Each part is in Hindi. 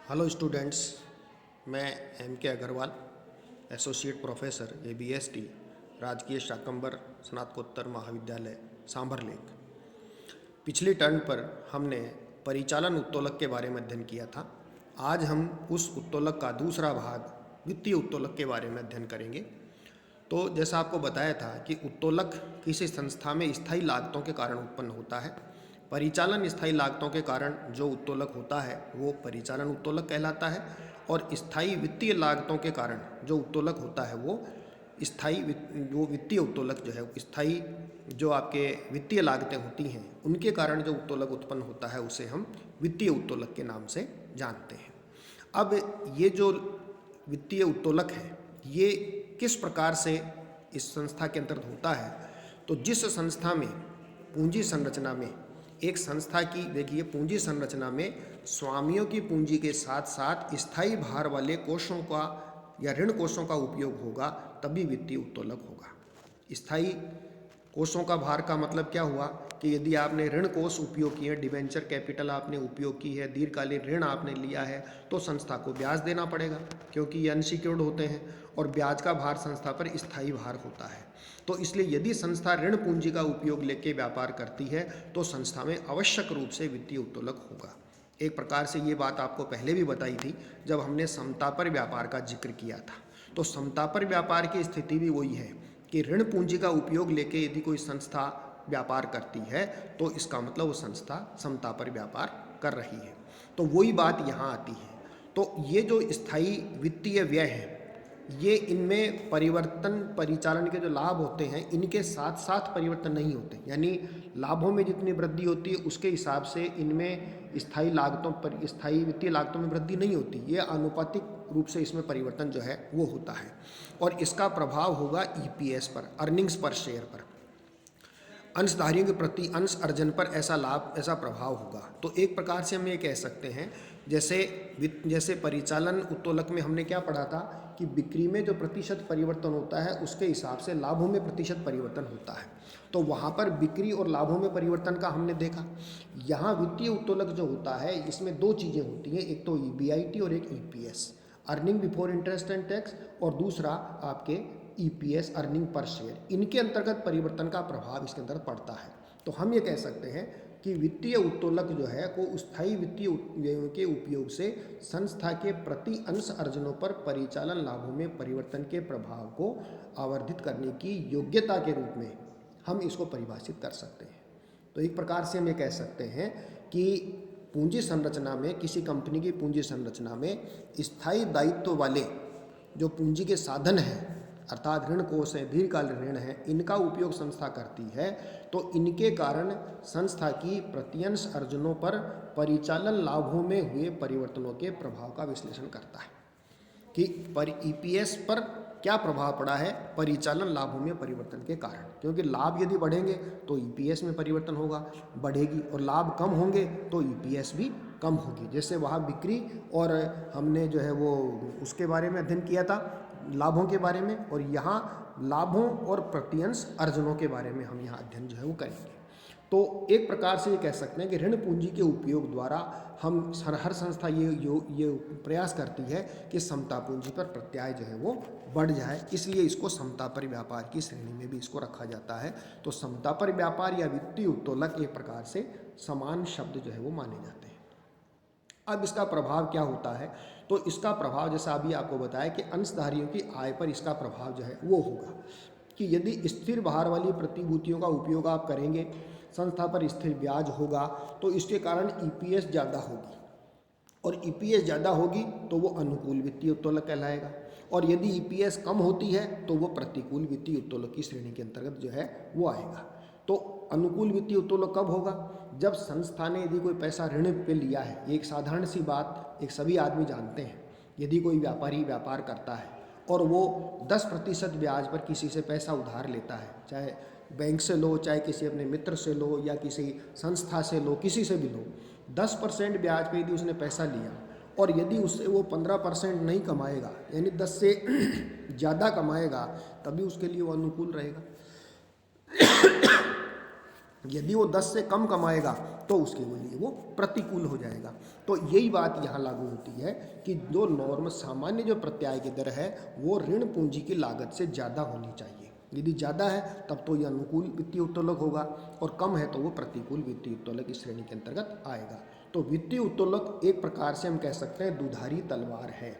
हेलो स्टूडेंट्स, मैं एम के अग्रवाल, एसोसिएट प्रोफेसर ABST, राजकीय शाकंभर स्नातकोत्तर महाविद्यालय सांभरलेक। पिछली टर्न पर हमने परिचालन उत्तोलक के बारे में अध्ययन किया था। आज हम उस उत्तोलक का दूसरा भाग वित्तीय उत्तोलक के बारे में अध्ययन करेंगे। तो जैसा आपको बताया था कि उत्तोलक किसी संस्था में स्थायी लागतों के कारण उत्पन्न होता है। परिचालन स्थायी लागतों के कारण जो उत्तोलक होता है वो परिचालन उत्तोलक कहलाता है, और स्थायी वित्तीय लागतों के कारण जो उत्तोलक होता है वो वित्तीय उत्तोलक जो है, स्थायी जो आपके वित्तीय लागतें होती हैं उनके कारण जो उत्तोलक उत्पन्न होता है उसे हम वित्तीय उत्तोलक के नाम से जानते हैं। अब ये जो वित्तीय उत्तोलक है ये किस प्रकार से इस संस्था के अंतर्गत होता है, तो जिस संस्था में पूंजी संरचना में एक संस्था की, देखिए, पूंजी संरचना में स्वामियों की पूंजी के साथ साथ स्थायी भार वाले कोषों का या ऋण कोषों का उपयोग होगा, तभी वित्तीय उत्तोलक होगा। स्थायी कोषों का भार का मतलब क्या हुआ कि यदि आपने ऋण कोष उपयोग किए, डिवेंचर कैपिटल आपने उपयोग की है, दीर्घकालीन ऋण आपने लिया है, तो संस्था को ब्याज देना पड़ेगा क्योंकि ये अनसिक्योर्ड होते हैं, और ब्याज का भार संस्था पर स्थायी भार होता है। तो इसलिए यदि संस्था ऋण पूंजी का उपयोग लेके व्यापार करती है तो संस्था में आवश्यक रूप से वित्तीय उत्तोलक होगा। एक प्रकार से ये बात आपको पहले भी बताई थी जब हमने समतापर व्यापार का जिक्र किया था। तो समतापर व्यापार की स्थिति भी वही है कि ऋण पूंजी का उपयोग लेके यदि कोई संस्था व्यापार करती है तो इसका मतलब वो संस्था समतापर व्यापार कर रही है। तो वही बात यहाँ आती है। तो ये जो स्थायी वित्तीय व्यय है ये इनमें परिवर्तन, परिचालन के जो लाभ होते हैं इनके साथ साथ परिवर्तन नहीं होते, यानी लाभों में जितनी वृद्धि होती है उसके हिसाब से इनमें स्थायी लागतों पर, स्थायी वित्तीय लागतों में वृद्धि नहीं होती। ये आनुपातिक रूप से इसमें परिवर्तन जो है वो होता है, और इसका प्रभाव होगा EPS पर, अर्निंग्स पर शेयर पर, अंशधारियों के प्रति अंश अर्जन पर ऐसा प्रभाव होगा। तो एक प्रकार से हम ये कह सकते हैं, जैसे परिचालन उत्तोलक में हमने क्या पढ़ा था कि बिक्री में जो प्रतिशत परिवर्तन होता है उसके हिसाब से लाभों में प्रतिशत परिवर्तन होता है। तो वहाँ पर बिक्री और लाभों में परिवर्तन का हमने देखा। यहाँ वित्तीय उत्तोलक जो होता है इसमें दो चीज़ें होती हैं, एक तो EBIT और एक EPS, earning before interest and tax, और दूसरा आपके EPS, अर्निंग पर शेयर। इनके अंतर्गत परिवर्तन का प्रभाव इसके अंदर पड़ता है। तो हम ये कह सकते हैं कि वित्तीय उत्तोलक जो है वो स्थायी वित्तीय व्ययों के उपयोग से संस्था के प्रति अंश अर्जनों पर परिचालन लाभों में परिवर्तन के प्रभाव को आवर्धित करने की योग्यता के रूप में हम इसको परिभाषित कर सकते हैं। तो एक प्रकार से हम ये कह सकते हैं कि पूंजी संरचना में, किसी कंपनी की पूंजी संरचना में स्थायी दायित्व वाले जो पूंजी के साधन हैं, अर्थात ऋण कोष है, दीर्घकालीन ऋण है, इनका उपयोग संस्था करती है, तो इनके कारण संस्था की प्रत्यंश अर्जनों पर परिचालन लाभों में हुए परिवर्तनों के प्रभाव का विश्लेषण करता है कि पर EPS पर क्या प्रभाव पड़ा है परिचालन लाभों में परिवर्तन के कारण। क्योंकि लाभ यदि बढ़ेंगे तो EPS में परिवर्तन होगा, बढ़ेगी, और लाभ कम होंगे तो EPS भी कम होगी। जैसे वहाँ बिक्री और हमने जो है वो उसके बारे में अध्ययन किया था, लाभों के बारे में, और यहाँ लाभों और प्रत्यंश अर्जनों के बारे में हम यहाँ अध्ययन जो है वो करेंगे। तो एक प्रकार से ये कह सकते हैं कि ऋण पूंजी के उपयोग द्वारा हम हर संस्था ये प्रयास करती है कि समता पूंजी पर प्रत्याय जो है वो बढ़ जाए, इसलिए इसको समतापर व्यापार की श्रेणी में भी इसको रखा जाता है। तो समतापर व्यापार या वित्तीय उत्तोलक एक प्रकार से समान शब्द जो है वो माने जाते हैं। अब इसका प्रभाव क्या होता है, तो इसका प्रभाव जैसा अभी आपको बताया कि अंशधारियों की आय पर इसका प्रभाव जो है वो होगा कि यदि स्थिर भार वाली प्रतिभूतियों का उपयोग आप करेंगे, संस्था पर स्थिर ब्याज होगा, तो इसके कारण EPS ज़्यादा होगी, और EPS ज़्यादा होगी तो वो अनुकूल वित्तीय उत्तोलक कहलाएगा, और यदि EPS कम होती है तो वो प्रतिकूल वित्तीय उत्तोलक की श्रेणी के अंतर्गत जो है वो आएगा। तो अनुकूल वित्तीय उत्तोलक कब होगा, जब संस्था ने यदि कोई पैसा ऋण पे लिया है। ये एक साधारण सी बात एक सभी आदमी जानते हैं, यदि कोई व्यापारी व्यापार करता है और वो 10% ब्याज पर किसी से पैसा उधार लेता है, चाहे बैंक से लो, चाहे किसी अपने मित्र से लो, या किसी संस्था से लो, किसी से भी लो, 10% ब्याज पे यदि उसने पैसा लिया और यदि उससे वो 15% नहीं कमाएगा, यानी 10 से ज़्यादा कमाएगा, तभी उसके लिए वो अनुकूल रहेगा। यदि वो 10 से कम कमाएगा तो उसके लिए वो प्रतिकूल हो जाएगा। तो यही बात यहाँ लागू होती है कि जो नॉर्म सामान्य जो प्रत्याय की दर है वो ऋण पूंजी की लागत से ज़्यादा होनी चाहिए। यदि ज़्यादा है तब तो ये अनुकूल वित्तीय उत्तोलक होगा और कम है तो वो प्रतिकूल वित्तीय उत्तोलक इस श्रेणी के अंतर्गत आएगा। तो वित्तीय उत्तोलक एक प्रकार से हम कह सकते हैं दुधारी तलवार है,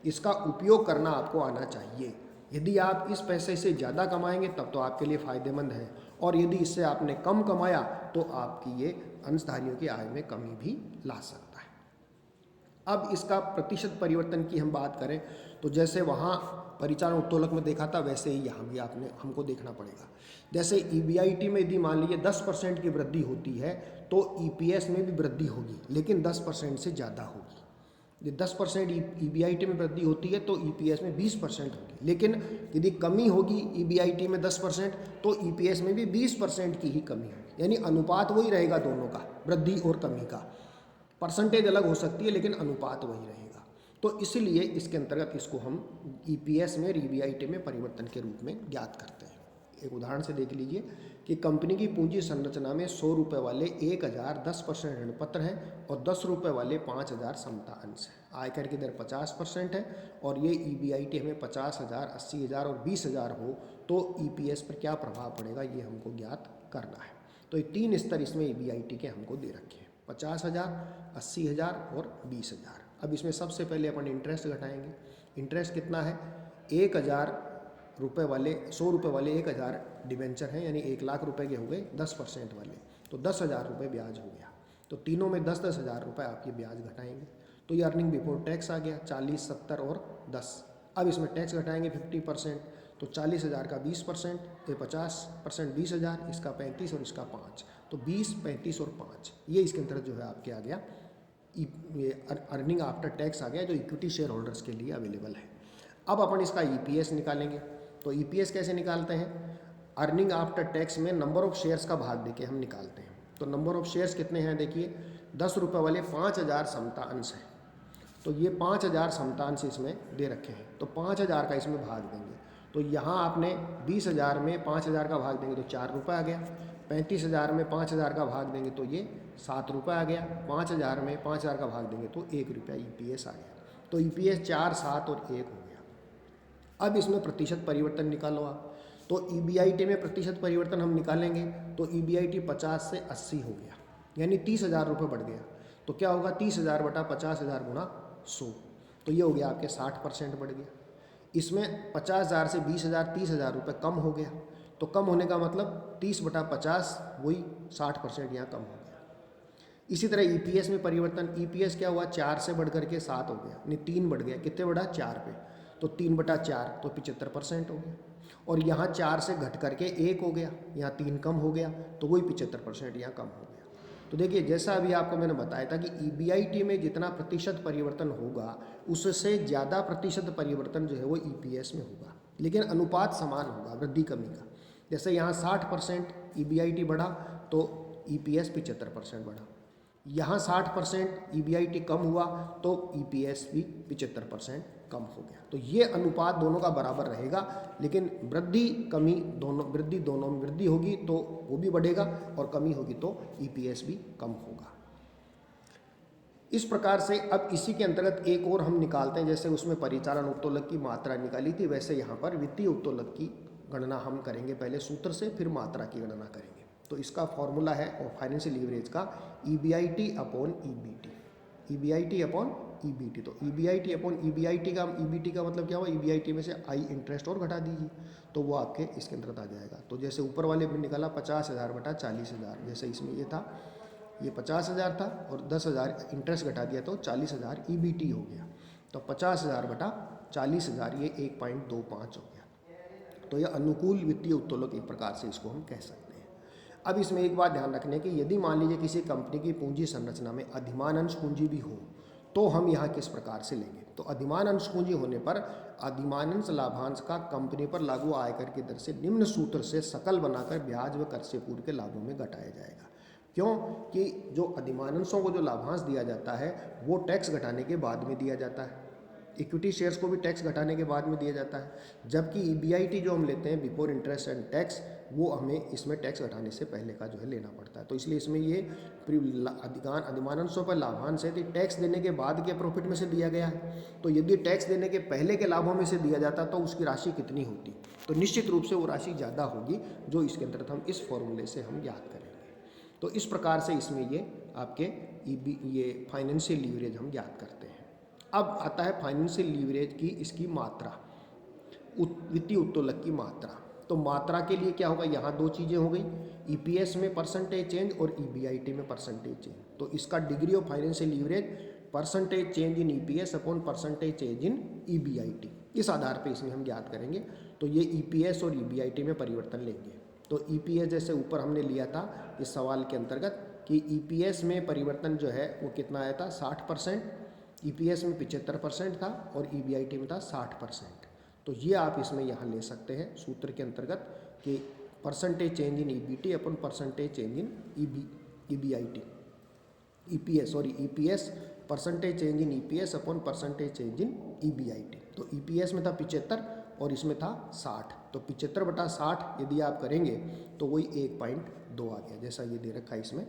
इसका उपयोग करना आपको आना चाहिए। यदि आप इस पैसे से ज़्यादा कमाएंगे तब तो आपके लिए फ़ायदेमंद है, और यदि इससे आपने कम कमाया तो आपकी ये अंशधारियों की आय में कमी भी ला सकता है। अब इसका प्रतिशत परिवर्तन की हम बात करें तो जैसे वहाँ परिचालन उत्तोलक में देखा था वैसे ही यहाँ भी हमको देखना पड़ेगा। जैसे EBIT में यदि मान लीजिए 10% की वृद्धि होती है तो EPS में भी वृद्धि होगी, लेकिन 10% से ज़्यादा होगी। यदि 10% EBIT में वृद्धि होती है तो EPS में 20% होगी, लेकिन यदि कमी होगी EBIT में 10% तो EPS में भी 20% की ही कमी होगी। यानी अनुपात वही रहेगा दोनों का, वृद्धि और कमी का। परसेंटेज अलग हो सकती है लेकिन अनुपात वही रहेगा। तो इसलिए इसके अंतर्गत इसको हम EPS में और EBIT में परिवर्तन के रूप में ज्ञात करते हैं। एक उदाहरण से देख लीजिए कि कंपनी की पूंजी संरचना में 100 रुपये वाले 1000 10% ऋण पत्र हैं और 10 रुपये वाले 5000 समता अंश है। आयकर की दर 50% है और ये EBIT हमें 50,000, 80,000 और 20,000 हो तो EPS पर क्या प्रभाव पड़ेगा ये हमको ज्ञात करना है। तो ये 3 स्तर इसमें EBIT के हमको दे रखे हैं, 50,000, 80,000 और 20,000। अब इसमें सबसे पहले अपन इंटरेस्ट घटाएंगे। इंटरेस्ट कितना है, 1,000 रुपये वाले 100 रुपये वाले 1,000 डिबेंचर हैं, यानी 1,00,000 रुपये के हो गए 10% वाले, तो 10,000 रुपये ब्याज हो गया। तो तीनों में 10-10 हज़ार रुपये आपकी ब्याज घटाएंगे। तो ये अर्निंग बिफोर टैक्स आ गया 40, 70 और 10। अब इसमें टैक्स घटाएंगे 50%, तो 40,000 का 20%, ये 50%, 20,000, इसका 35 और इसका 5, तो 20, 35 और 5 ये इसके अंतर्गत जो है आपके आ गया ये अर्निंग आफ्टर टैक्स आ गया जो इक्विटी शेयर होल्डर्स के लिए अवेलेबल है। अब अपन इसका EPS निकालेंगे। तो EPS कैसे निकालते हैं, अर्निंग आफ्टर टैक्स में नंबर ऑफ शेयर्स का भाग देके हम निकालते हैं। तो नंबर ऑफ शेयर्स कितने हैं देखिए, 10 रुपये वाले 5,000 समता अंश हैं, तो ये 5,000 समता अंश इसमें दे रखे हैं, तो 5,000 का इसमें भाग देंगे। तो यहाँ आपने 20,000 में 5,000 का भाग देंगे तो 4 रुपये आ गया, 35,000 में 5,000 का भाग देंगे तो ये 7 रुपये आ गया, 5,000 में 5,000 का भाग देंगे तो 1 रुपया EPS आ गया। तो EPS 4, 7 और 1 हो गया। अब इसमें प्रतिशत परिवर्तन निकालो आप। तो EBIT में प्रतिशत परिवर्तन हम निकालेंगे तो EBIT 50 से 80 हो गया, यानी 30,000 रुपये बढ़ गया। तो क्या होगा, 30,000 बटा 50,000 गुणा 100, तो ये हो गया आपके 60% बढ़ गया। इसमें 50,000 से 20,000 30,000 रुपये कम हो गया। तो कम होने का मतलब 30 बटा 50 वही 60% यहाँ कम हो गया। इसी तरह EPS में परिवर्तन, EPS क्या हुआ, 4 से बढ़ करके 7 हो गया, यानी 3 बढ़ गया, कितने बढ़ा, 4 पे, तो 3 बटा 4 तो 75% हो गया। और यहाँ 4 से घट करके 1 हो गया, यहाँ 3 कम हो गया, तो वही 75% यहाँ कम हो गया। तो देखिए जैसा अभी आपको मैंने बताया था कि EBIT में जितना प्रतिशत परिवर्तन होगा उससे ज़्यादा प्रतिशत परिवर्तन जो है वो EPS में होगा, लेकिन अनुपात समान होगा वृद्धि कमी का। जैसे यहाँ 60% EBIT बढ़ा तो EPS 75% बढ़ा, यहाँ 60% EBIT कम हुआ तो EPS भी 75% कम हो गया। तो ये अनुपात दोनों का बराबर रहेगा, लेकिन वृद्धि कमी दोनों में वृद्धि होगी तो वो भी बढ़ेगा और कमी होगी तो EPS भी कम होगा। इस प्रकार से अब इसी के अंतर्गत एक और हम निकालते हैं, जैसे उसमें परिचालन उत्तोलक की मात्रा निकाली थी वैसे यहाँ पर वित्तीय उत्तोलक की गणना हम करेंगे, पहले सूत्र से फिर मात्रा की गणना करेंगे। तो इसका फॉर्मूला है और फाइनेंशियल लीवरेज का EBIT upon EBT, EBIT upon EBT। तो EBIT अपॉन EBIT का EBT का मतलब क्या हुआ, EBIT में से आई इंटरेस्ट और घटा दीजिए तो वो आपके इसके अंतर्गत आ जाएगा। तो जैसे ऊपर वाले में निकाला 50,000 बटा 40,000, जैसे इसमें ये था, ये 50,000 था और 10,000 इंटरेस्ट घटा दिया तो 40,000 EBT हो गया। तो 50,000 बटा 40,000 ये 1.25 हो गया। तो यह अनुकूल वित्तीय उत्तोलक एक प्रकार से इसको हम कह सकते हैं। अब इसमें एक बात ध्यान रखने की, यदि मान लीजिए किसी कंपनी की पूंजी संरचना में अधिमान अंश पूंजी भी हो तो हम यहाँ किस प्रकार से लेंगे। तो अधिमान अंश पूंजी होने पर अधिमान अंश लाभांश का कंपनी पर लागू आयकर की दर से निम्न सूत्र से सकल बनाकर ब्याज व कर से पूर्व के लाभों में घटाया जाएगा। क्यों कि जो अधिमान अंशों को जो लाभांश दिया जाता है वो टैक्स घटाने के बाद में दिया जाता है, इक्विटी शेयर्स को भी टैक्स घटाने के बाद में दिया जाता है, जबकि EBIT जो हम लेते हैं बिफोर इंटरेस्ट एंड टैक्स वो हमें इसमें टैक्स घटाने से पहले का जो है लेना पड़ता है। तो इसलिए इसमें ये अधिमानंशों पर लाभांश है, तो टैक्स देने के बाद के प्रॉफिट में से दिया गया है। तो यदि टैक्स देने के पहले के लाभों में से दिया जाता तो उसकी राशि कितनी होती, तो निश्चित रूप से वो राशि ज़्यादा होगी, जो इसके अंतर्गत हम इस फॉर्मूले से हम ज्ञात करेंगे। तो इस प्रकार से इसमें ये आपके ये फाइनेंशियल लीवरेज हम ज्ञात करते हैं। अब आता है फाइनेंशियल लीवरेज की इसकी मात्रा, वित्तीय उत्तोलक की मात्रा। तो मात्रा के लिए क्या होगा, यहाँ दो चीज़ें हो गई, ईपीएस में परसेंटेज चेंज और ईबीआईटी में परसेंटेज चेंज। तो इसका degree of financial leverage percentage change in EPS upon percentage change in EBIT, इस आधार पे इसमें हम ज्ञात करेंगे। तो ये ईपीएस और ईबीआईटी में परिवर्तन लेंगे। तो ईपीएस जैसे ऊपर हमने लिया था इस सवाल के अंतर्गत कि ईपीएस में परिवर्तन जो है वो कितना आया था 60%, ईपीएस में 75% था और ईबीआईटी में था 60%। तो ये आप इसमें यहाँ ले सकते हैं सूत्र के अंतर्गत कि percentage change in EBT upon percentage change in EBIT, EPS और EPS percentage change in EPS upon percentage change in EBIT. तो ईपीएस में था 75 और इसमें था 60, तो 75/60 यदि आप करेंगे तो वही 1.2 आ गया, जैसा ये दे रखा है इसमें,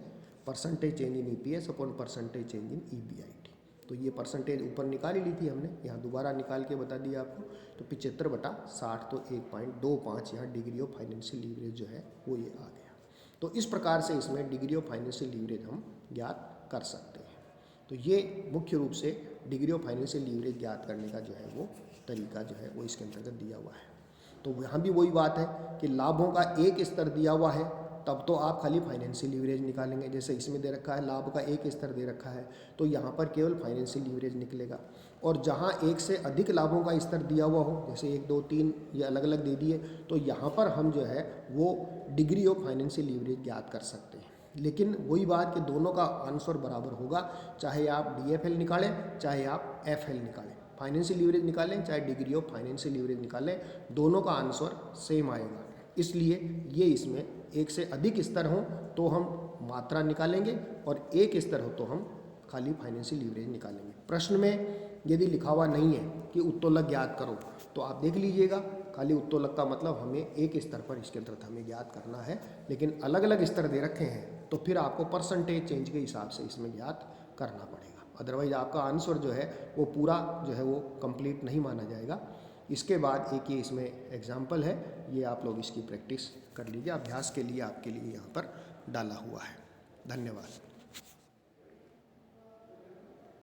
percentage change in EPS upon percentage change in EBIT. तो ये परसेंटेज ऊपर निकाल ही ली थी हमने, यहाँ दोबारा निकाल के बता दिया आपको। तो 75/60 तो 1.25 यहाँ डिग्री ऑफ फाइनेंशियल लीवरेज जो है वो ये आ गया। तो इस प्रकार से इसमें डिग्री ऑफ फाइनेंशियल लीवरेज हम ज्ञात कर सकते हैं। तो ये मुख्य रूप से डिग्री ऑफ फाइनेंशियल लीवरेज ज्ञात करने का जो है वो तरीका जो है वो इसके अंतर्गत दिया हुआ है। तो यहाँ भी वही बात है कि लाभों का एक स्तर दिया हुआ है, तब तो आप खाली फाइनेंशियल लीवरेज निकालेंगे। जैसे इसमें दे रखा है लाभ का एक स्तर दे रखा है, तो यहाँ पर केवल फाइनेंशियल लीवरेज निकलेगा। और जहाँ एक से अधिक लाभों का स्तर दिया हुआ हो, जैसे 1, 2, 3 ये अलग अलग दे दिए, तो यहाँ पर हम जो है वो डिग्री ऑफ फाइनेंशियल लीवरेज ज्ञात कर सकते हैं। लेकिन वही बात कि दोनों का आंसर बराबर होगा, चाहे आप डीएफएल निकालें चाहे आप एफएल निकालें, फाइनेंशियल लीवरेज निकालें चाहे डिग्री ऑफ फाइनेंशियल लीवरेज निकालें, दोनों का आंसर सेम आएगा। इसलिए ये इसमें एक से अधिक स्तर हों तो हम मात्रा निकालेंगे और एक स्तर हो तो हम खाली फाइनेंशियल लीवरेज निकालेंगे। प्रश्न में यदि लिखा हुआ नहीं है कि उत्तोलक ज्ञात करो, तो आप देख लीजिएगा, खाली उत्तोलक का मतलब हमें एक स्तर पर इसके अंतर्गत हमें ज्ञात करना है। लेकिन अलग अलग स्तर दे रखे हैं तो फिर आपको परसेंटेज चेंज के हिसाब से इसमें ज्ञात करना पड़ेगा, अदरवाइज आपका आंसर जो है वो पूरा जो है वो कंप्लीट नहीं माना जाएगा। इसके बाद एक ये इसमें एग्जाम्पल है, ये आप लोग इसकी प्रैक्टिस कर लीजिए, अभ्यास के लिए आपके लिए यहाँ पर डाला हुआ है। धन्यवाद।